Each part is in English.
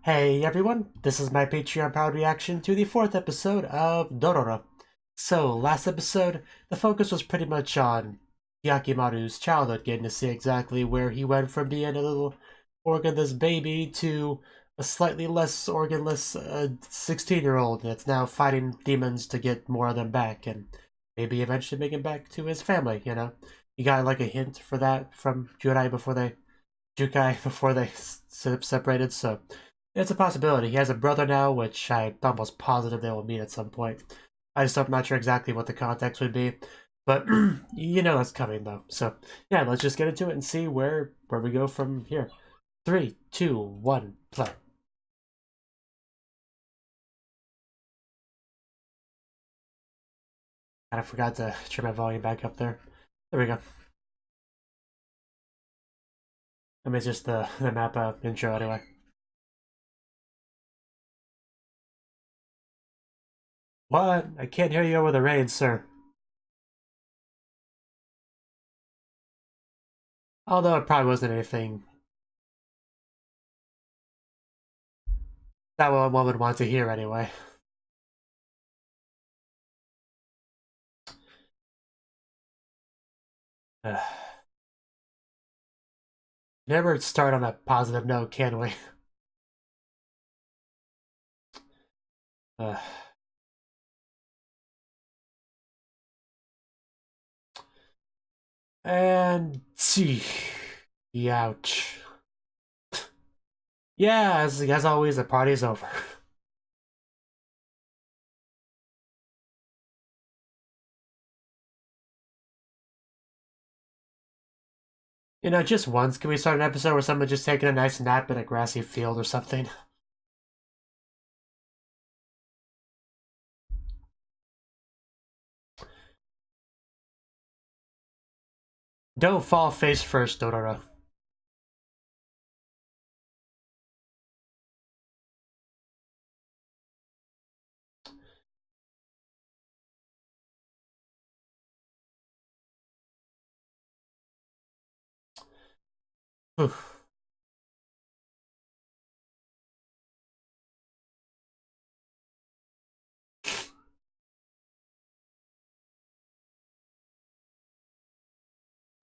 Hey everyone, this is my Patreon-powered reaction to the 4th episode of Dororo. So, last episode, the focus was pretty much on Yakimaru's childhood, getting to see exactly where he went from being a little organless baby to a slightly less organless 16-year-old that's now fighting demons to get more of them back, and maybe eventually make him back to his family, you know? You got like a hint for that from Jukai before they separated, so it's a possibility. He has a brother now, which I'm almost positive they will meet at some point. I'm not sure exactly what the context would be, but you know that's coming though. So yeah, let's just get into it and see where we go from here. 3, 2, 1, play. And I forgot to turn my volume back up there. There we go. I mean, it's just the map intro anyway. What? I can't hear you over the rain, sir. Although it probably wasn't anything that one would want to hear anyway. Never start on a positive note, can we? Uh, and see. Ouch. Yeah, as always, the party's over. You know, just once, can we start an episode where someone just taking a nice nap in a grassy field or something? Don't fall face first, Dororo.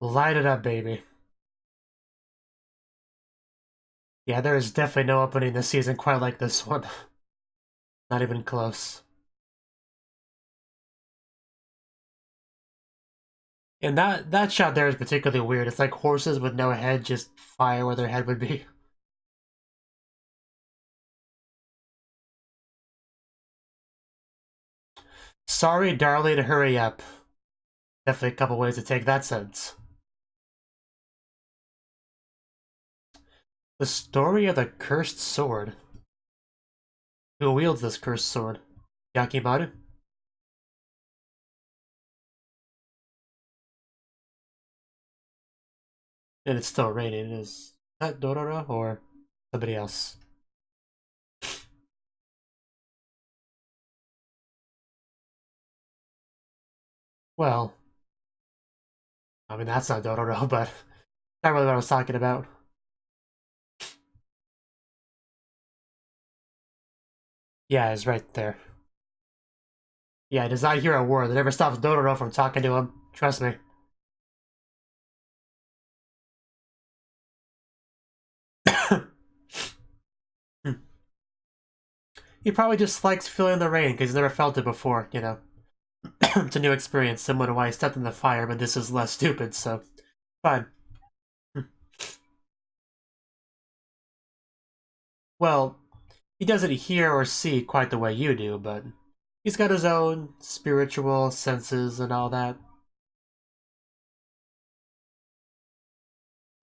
Light it up, baby. Yeah, there is definitely no opening this season quite like this one. Not even close. And that shot there is particularly weird. It's like horses with no head just fire where their head would be. Sorry, darling, hurry up. Definitely a couple ways to take that sentence. The story of the cursed sword. Who wields this cursed sword? Yakimaru? And it's still raining. Is that Dororo or somebody else? Well, I mean, that's not Dororo, but not really what I was talking about. Yeah, it's right there. Yeah, he does not hear a word. That never stops Dororo from talking to him. Trust me. He probably just likes feeling the rain because he's never felt it before, you know. It's a new experience, similar to why he stepped in the fire, but this is less stupid, so fine. Well, he doesn't hear or see quite the way you do, but he's got his own spiritual senses and all that.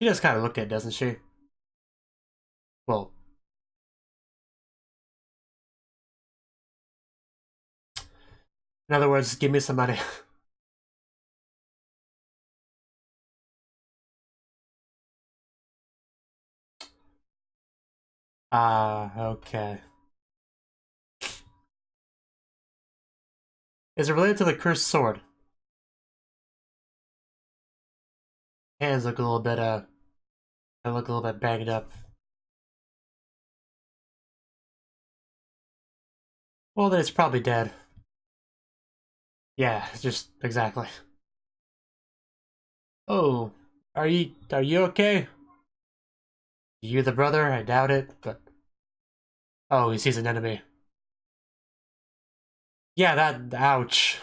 She does kind of look at it, doesn't she? Well, in other words, give me some money. Ah, okay. Is it related to the cursed sword? Hands look a little bit, they look a little bit banged up. Well, then it's probably dead. Yeah, just exactly. Oh, are you okay? You the brother? I doubt it, but oh, he sees an enemy. Yeah, that ouch.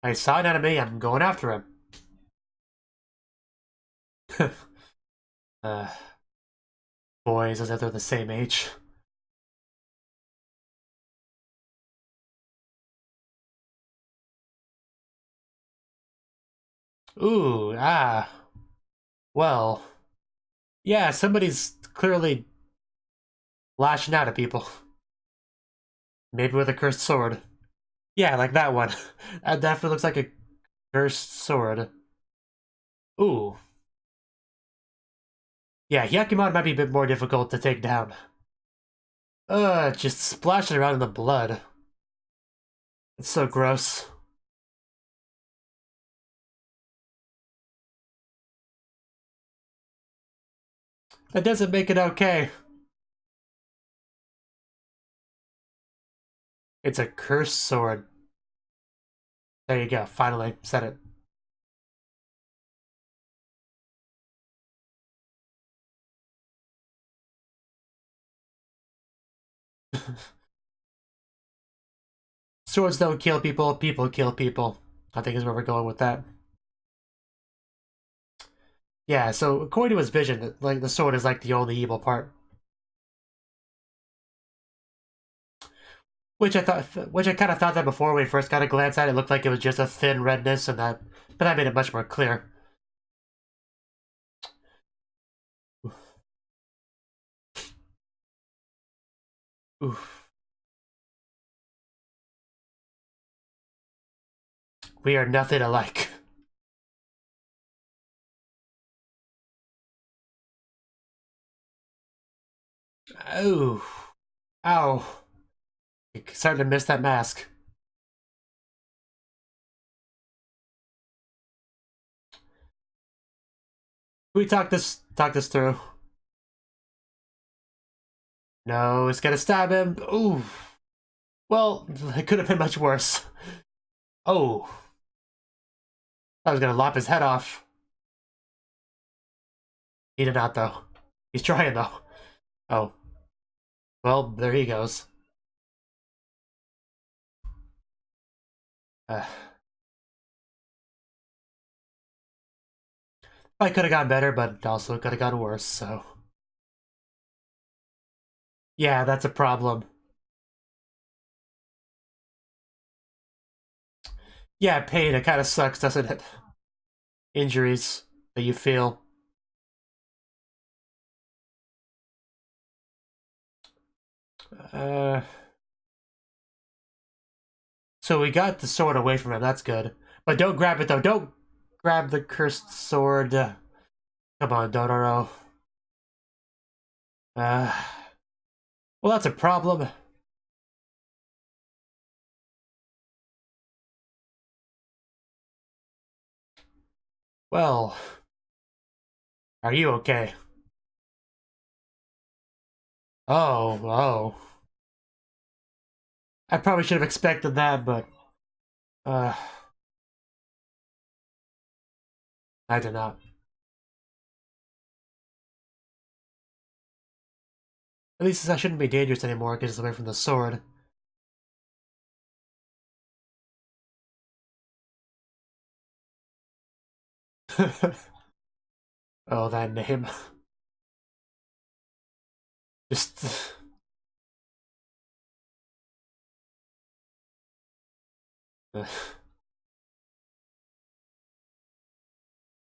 I saw an enemy, I'm going after him. uh, boys as if they're the same age. Ooh, ah. Well, yeah, somebody's clearly lashing out at people. Maybe with a cursed sword. Yeah, like that one. That definitely looks like a cursed sword. Ooh. Yeah, Hyakimon might be a bit more difficult to take down. Just splashing around in the blood. It's so gross. That doesn't make it okay. It's a cursed sword. There you go, finally said it. Swords don't kill people, people kill people. I think is where we're going with that. Yeah, so according to his vision, like the sword is like the only evil part. Which I kind of thought that before when we first got a glance at it. It looked like it was just a thin redness, and but that made it much more clear. Oof. We are nothing alike. Oh, ow! You're starting to miss that mask. Can we talk this through? No, it's gonna stab him. Ooh. Well, it could have been much worse. Oh, I was gonna lop his head off. He did not, though. He's trying, though. Oh. Well, there he goes. Uh, I could have gotten better, but also could have gotten worse, so. Yeah, that's a problem. Yeah, pain, it kind of sucks, doesn't it? Injuries that you feel. Uh, so we got the sword away from him, that's good. But don't grab it, though. Don't grab the cursed sword. Come on, Dororo. Uh, well, that's a problem. Well, are you okay? Oh, oh. I probably should have expected that, but... Uh, I did not. At least I shouldn't be dangerous anymore because it's away from the sword. Oh, that name. Just...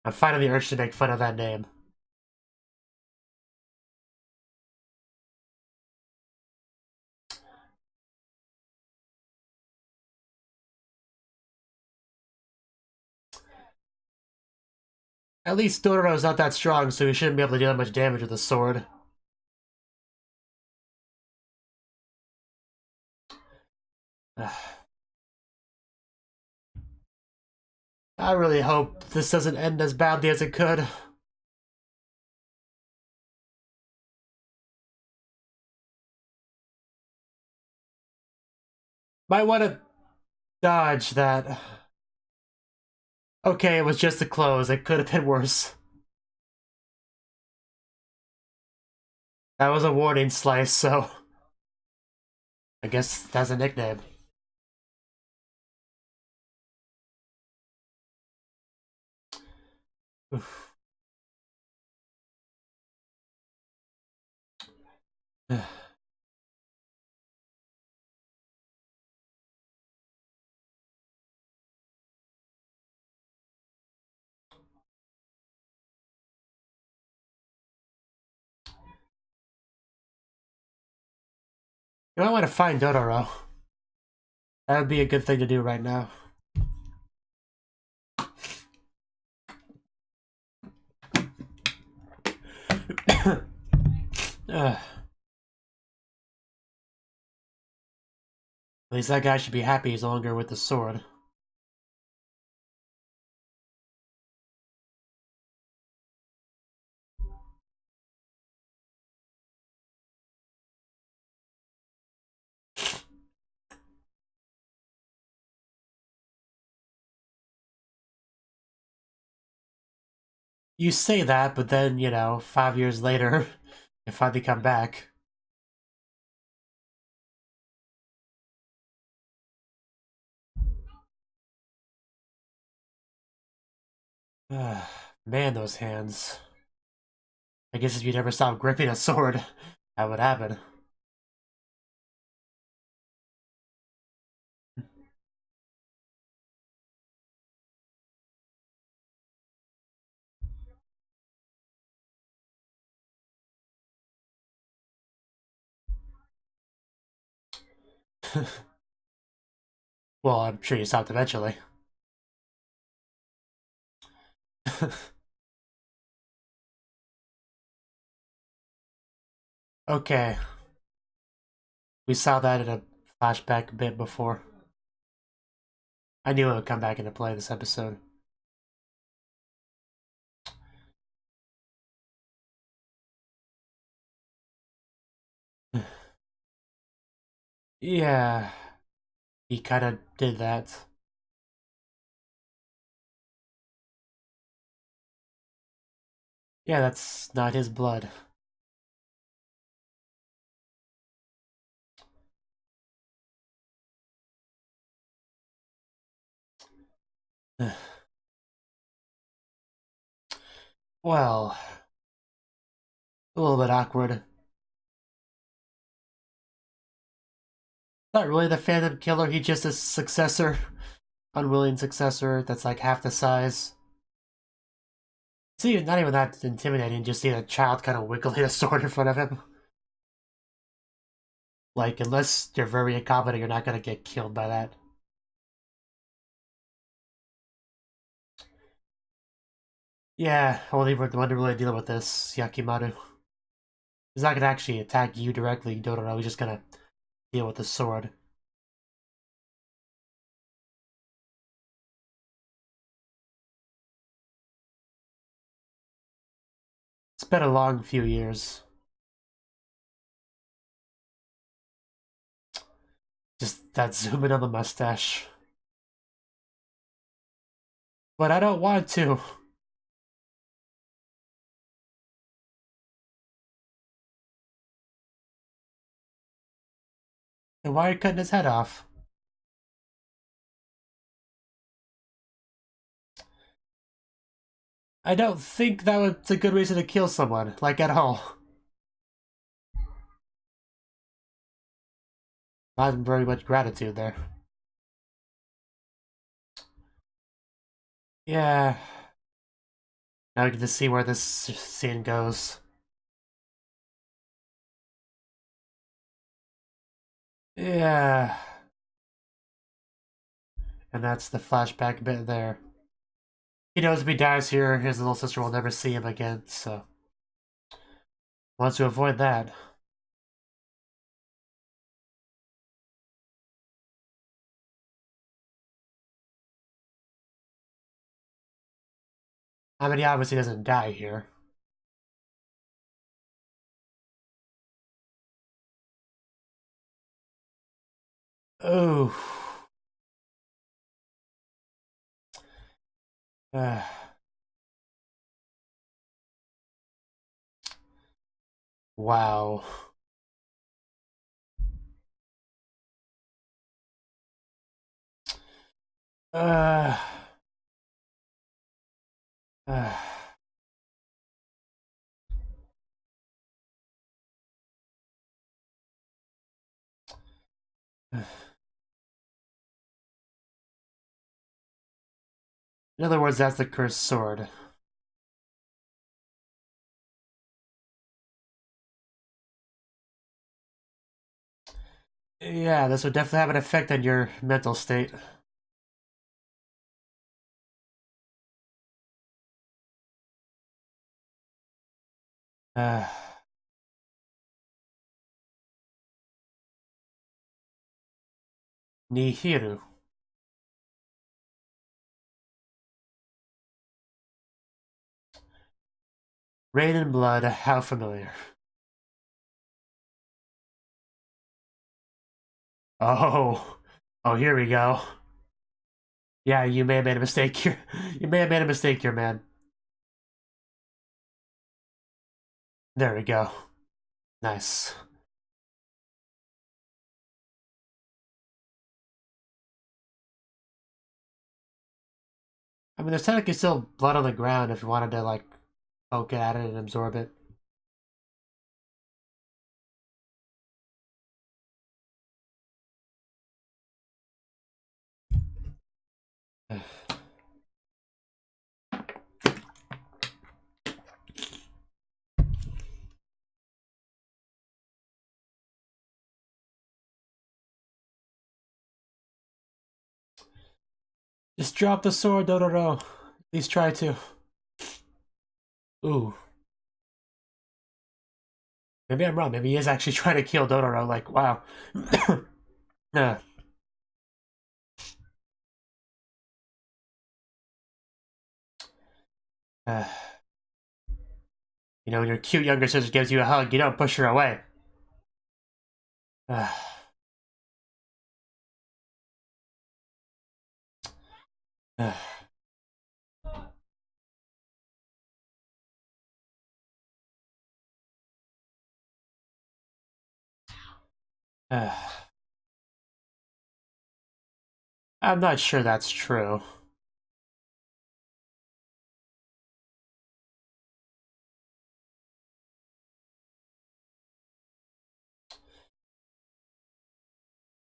I'm finding the urge to make fun of that name. At least Dororo's not that strong, so he shouldn't be able to do that much damage with the sword. I really hope this doesn't end as badly as it could. Might want to dodge that. Okay, it was just the close. It could have been worse. That was a warning slice, so I guess that's a nickname. Oof. You might want to find Dororo. That would be a good thing to do right now. At least that guy should be happy he's no longer with the sword. You say that, but then, you know, 5 years later, you finally come back. Man, those hands. I guess if you never stop gripping a sword, that would happen. Well, I'm sure you stopped eventually. Okay. We saw that in a flashback a bit before. I knew it would come back into play this episode. Yeah. He kind of did that. Yeah, that's not his blood. Well, a little bit awkward. Not really the Phantom Killer, he's just a successor. Unwilling successor that's like half the size. See, not even that intimidating, just seeing a child kind of wiggling a sword in front of him. Like, unless you're very incompetent, you're not gonna get killed by that. Yeah, only the one to really deal with this, Yakimaru. He's not gonna actually attack you directly, Dororo, he's just gonna deal with the sword. It's been a long few years. Just that zoom in on the mustache. But I don't want to. And why are you cutting his head off? I don't think that was a good reason to kill someone, like at all. Not very much gratitude there. Yeah. Now we get to see where this scene goes. Yeah. And that's the flashback bit there. He knows if he dies here, his little sister will never see him again, so wants to avoid that. I mean, he obviously doesn't die here. Oh. Wow. Uh, uh, in other words, that's the cursed sword. Yeah, this would definitely have an effect on your mental state. Uh, Nihiru. Rain and blood, how familiar. Oh. Oh, here we go. Yeah, you may have made a mistake here. You may have made a mistake here, man. There we go. Nice. I mean, there's technically still blood on the ground if you wanted to, like, poke at it and absorb it. Just drop the sword, Dororo. At least try to. Ooh. Maybe I'm wrong. Maybe he is actually trying to kill Dororo. Like, wow. uh, uh, you know, when your cute younger sister gives you a hug, you don't push her away. Uh, uh, uh. I'm not sure that's true.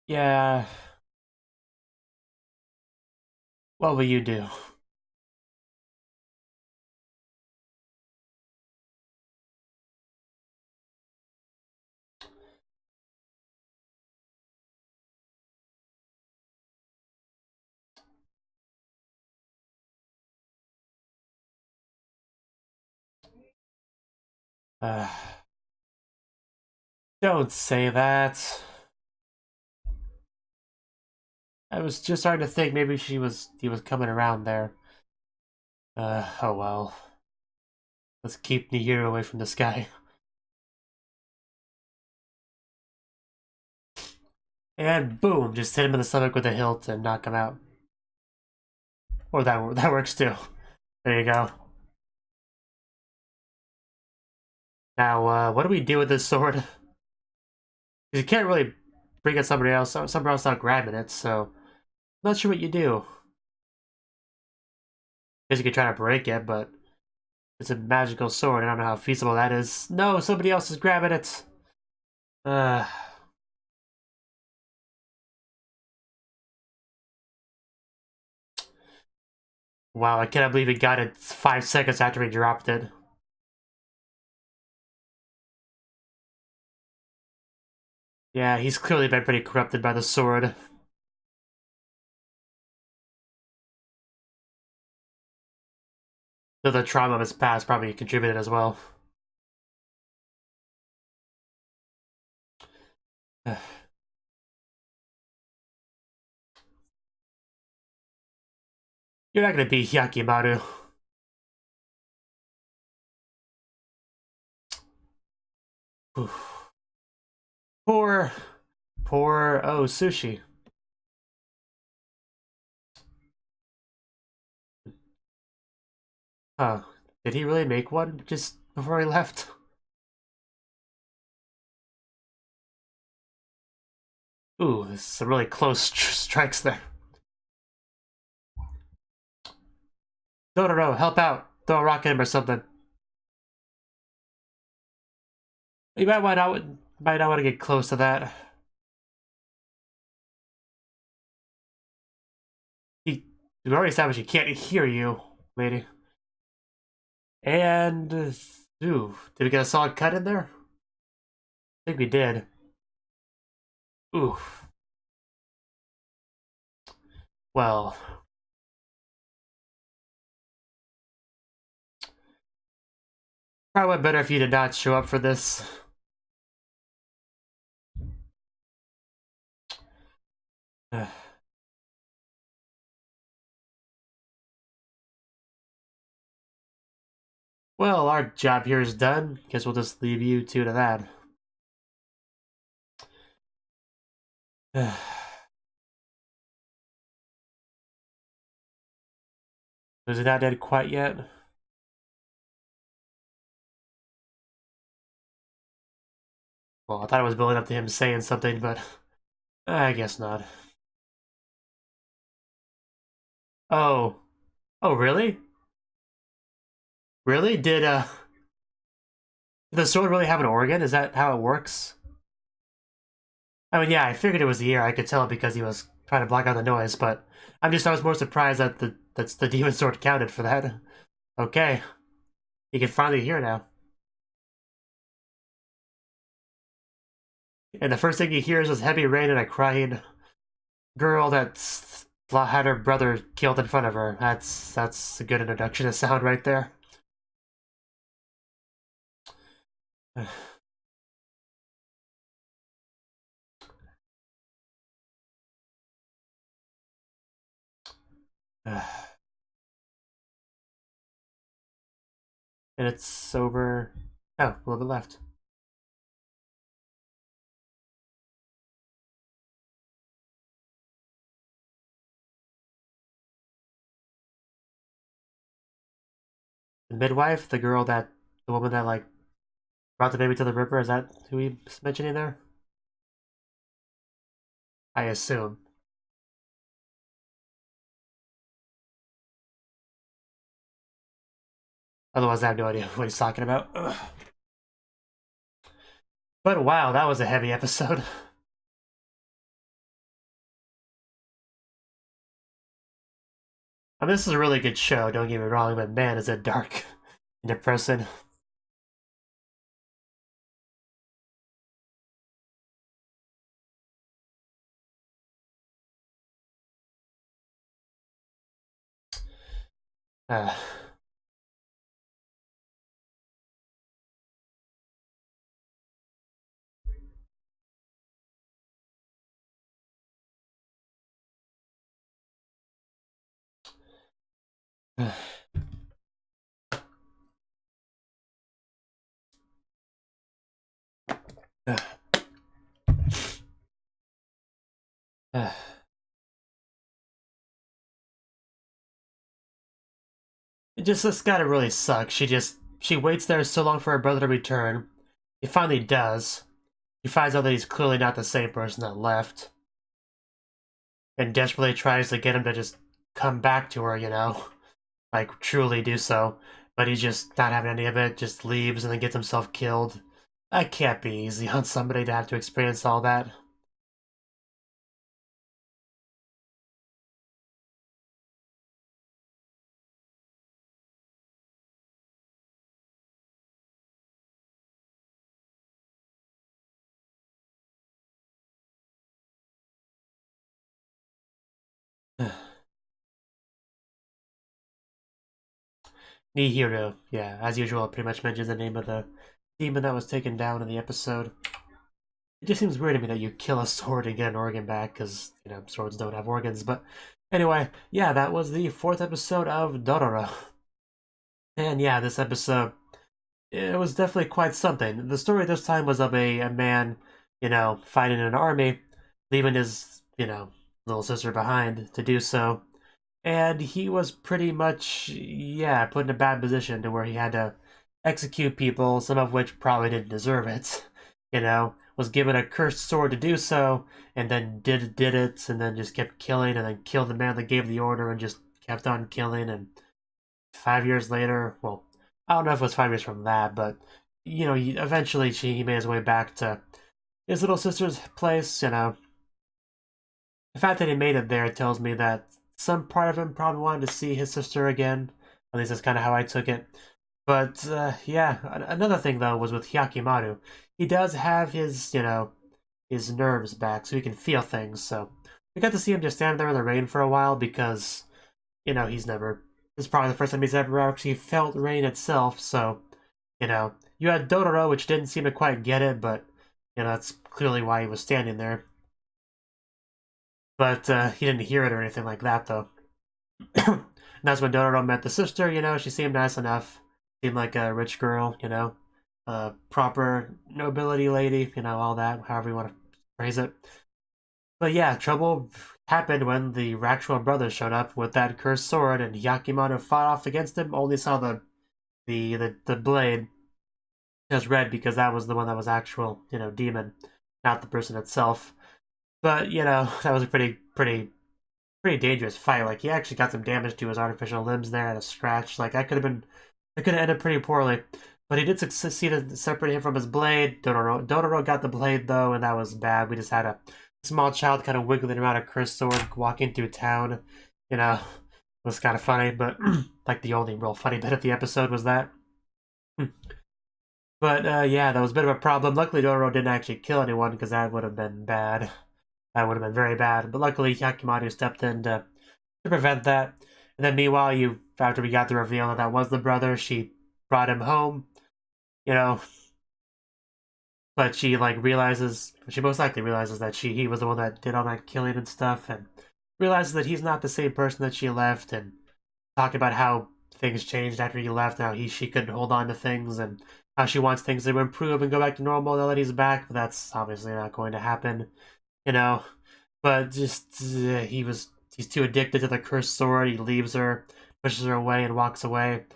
Yeah. What will you do? Uh, don't say that. I was just starting to think maybe he was coming around there. Oh well. Let's keep Nihiru away from this guy. And boom, just hit him in the stomach with a hilt and knock him out. Or that works too. There you go. Now, what do we do with this sword? You can't really bring it somebody else, somewhere else without grabbing it, so I'm not sure what you do. Guess you could try to break it, but it's a magical sword. I don't know how feasible that is. No, somebody else is grabbing it. Uh, wow, I cannot believe he got it 5 seconds after he dropped it. Yeah, he's clearly been pretty corrupted by the sword. Though the trauma of his past probably contributed as well. You're not gonna be Hyakimaru. Poor, poor, oh, Sushi. Huh. Did he really make one just before he left? Ooh, some really close strikes there. Dororo, help out! Throw a rock at him or something. You might not want to get close to that. We already established he can't hear you, lady. And ooh, did we get a solid cut in there? I think we did. Oof. Well, probably went better if you did not show up for this. Well, our job here is done. Guess we'll just leave you two to that. Is he not dead quite yet? Well, I thought it was building up to him saying something, but I guess not. Oh. Oh, really? Really? Did the sword really have an organ? Is that how it works? I mean, yeah, I figured it was the ear. I could tell because he was trying to block out the noise, but I was more surprised that the demon sword counted for that. Okay. He can finally hear now. And the first thing he hears is heavy rain and a crying girl that's had her brother killed in front of her. That's a good introduction to sound right there. And it's over. Oh, a little bit left. The midwife, the woman that like brought the baby to the river, is that who he's mentioning there? I assume. Otherwise, I have no idea what he's talking about. Ugh. But wow, that was a heavy episode. I mean, this is a really good show, don't get me wrong, but man, is it dark and depressing. Uh, this gotta really suck. She waits there so long for her brother to return. He finally does. He finds out that he's clearly not the same person that left. And desperately tries to get him to just come back to her, you know? Like, truly do so. But he's just not having any of it, just leaves and then gets himself killed. That can't be easy on somebody to have to experience all that. Mujirou, yeah, as usual, pretty much mentions the name of the demon that was taken down in the episode. It just seems weird to me that you kill a sword and get an organ back, because, you know, swords don't have organs. But anyway, yeah, that was the 4th episode of Dororo. And yeah, this episode, it was definitely quite something. The story this time was of a man, you know, fighting an army, leaving his, you know, little sister behind to do so. And he was pretty much, yeah, put in a bad position to where he had to execute people, some of which probably didn't deserve it. Was given a cursed sword to do so, and then did it, and then just kept killing, and then killed the man that gave the order, and just kept on killing. And 5 years later, well, I don't know if it was 5 years from that, but eventually he made his way back to his little sister's place. The fact that he made it there tells me that some part of him probably wanted to see his sister again. At least that's kind of how I took it. But yeah, another thing though was with Hyakimaru. He does have his nerves back, so he can feel things. So we got to see him just stand there in the rain for a while because he's never. This is probably the first time he's ever actually felt rain itself. So you had Dororo, which didn't seem to quite get it, but that's clearly why he was standing there. But he didn't hear it or anything like that, though. And that's when Dororo met the sister. She seemed nice enough. Seemed like a rich girl, a proper nobility lady, all that, however you want to phrase it. But yeah, trouble happened when the Reaction brothers showed up with that cursed sword, and Hyakimaru fought off against him. Only saw the blade. It was red because that was the one that was actual, demon, not the person itself. But that was a pretty dangerous fight. Like he actually got some damage to his artificial limbs there and a scratch. Like it could have ended pretty poorly. But he did succeed in separating him from his blade. Dororo got the blade though, and that was bad. We just had a small child kind of wiggling around a cursed sword walking through town. It was kind of funny, but like the only real funny bit of the episode was that. But yeah, that was a bit of a problem. Luckily, Dororo didn't actually kill anyone because that would have been bad. That would have been very bad. But luckily, Hyakimaru stepped in to prevent that. And then meanwhile, after we got the reveal that was the brother, she brought him home. But she she most likely realizes that he was the one that did all that killing and stuff, and realizes that he's not the same person that she left, and talking about how things changed after he left, how she couldn't hold on to things, and how she wants things to improve and go back to normal now that he's back, but that's obviously not going to happen. But just he's too addicted to the cursed sword. He leaves her, pushes her away, and walks away.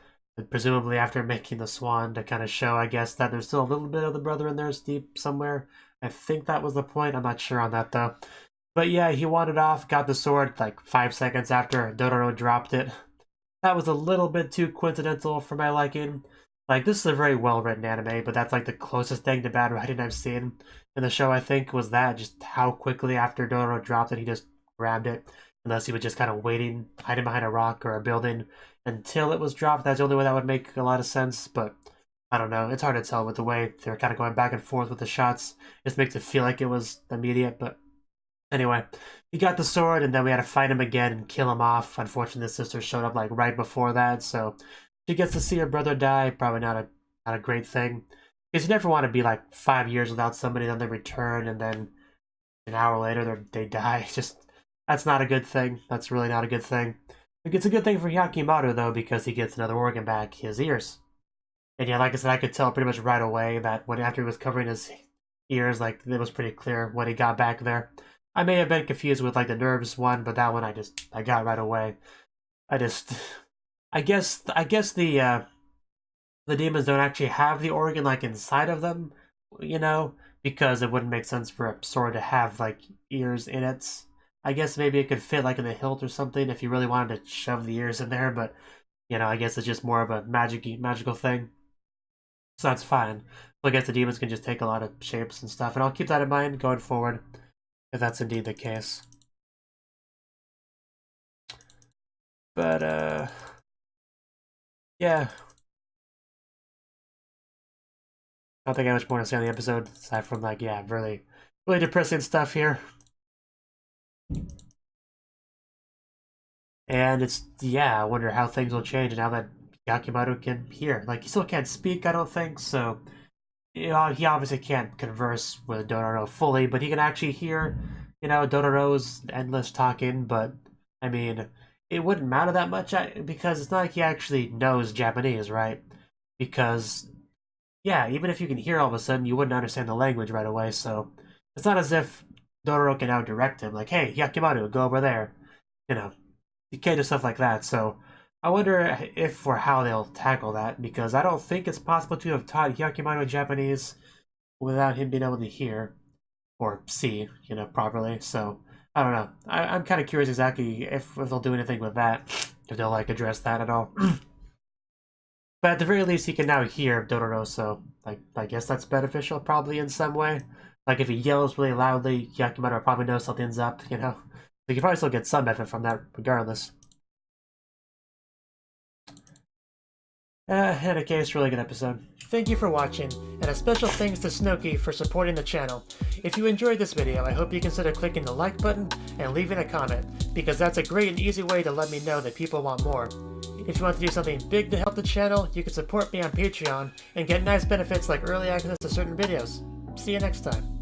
Presumably after making the swan to kind of show, I guess, that there's still a little bit of the brother in there deep somewhere. I think that was the point. I'm not sure on that though. But yeah, he wandered off, got the sword like 5 seconds after Dororo dropped it. That was a little bit too coincidental for my liking. Like, this is a very well-written anime, but that's like the closest thing to bad writing I've seen in the show, I think, was that. Just how quickly after Dororo dropped it, he just grabbed it. Unless he was just kind of waiting, hiding behind a rock or a building until it was dropped. That's the only way that would make a lot of sense, but I don't know. It's hard to tell with the way they're kind of going back and forth with the shots. It just makes it feel like it was immediate, but anyway. He got the sword, and then we had to fight him again and kill him off. Unfortunately, his sister showed up like right before that, so she gets to see her brother die. Probably not a great thing. Because you never want to be like 5 years without somebody, then they return, and then an hour later they die. That's not a good thing. That's really not a good thing. It's a good thing for Hyakimaru, though, because he gets another organ back, his ears. And yeah, like I said, I could tell pretty much right away that after he was covering his ears, like, it was pretty clear what he got back there. I may have been confused with, like, the nerves one, but that one I got right away. I guess the demons don't actually have the organ, like, inside of them, because it wouldn't make sense for a sword to have, like, ears in it. I guess maybe it could fit like in the hilt or something if you really wanted to shove the ears in there, but I guess it's just more of a magical thing. So that's fine. So I guess the demons can just take a lot of shapes and stuff, and I'll keep that in mind going forward, if that's indeed the case. But yeah. I don't think I have much more to say on the episode, aside from like, yeah, really depressing stuff here. And I wonder how things will change now that Hyakimaru can hear. Like, he still can't speak, I don't think, so he obviously can't converse with Dororo fully, but he can actually hear, Dororo's endless talking, but, I mean, it wouldn't matter that much, because it's not like he actually knows Japanese, right? Because, yeah, even if you can hear all of a sudden, you wouldn't understand the language right away, so it's not as if Dororo can now direct him, like, hey, Hyakimaru, go over there, you can't do stuff like that. So I wonder if or how they'll tackle that, because I don't think it's possible to have taught Hyakumaru Japanese without him being able to hear or see, properly. So I don't know. I'm kind of curious exactly if they'll do anything with that, if they'll like address that at all. But at the very least, he can now hear Dororo, so like I guess that's beneficial probably in some way. Like if he yells really loudly, Hyakumaru will probably know something's up, He can probably still get some benefit from that regardless. In any case, really good episode. Thank you for watching, and a special thanks to Cnouki for supporting the channel. If you enjoyed this video, I hope you consider clicking the like button and leaving a comment, because that's a great and easy way to let me know that people want more. If you want to do something big to help the channel, you can support me on Patreon and get nice benefits like early access to certain videos. See you next time.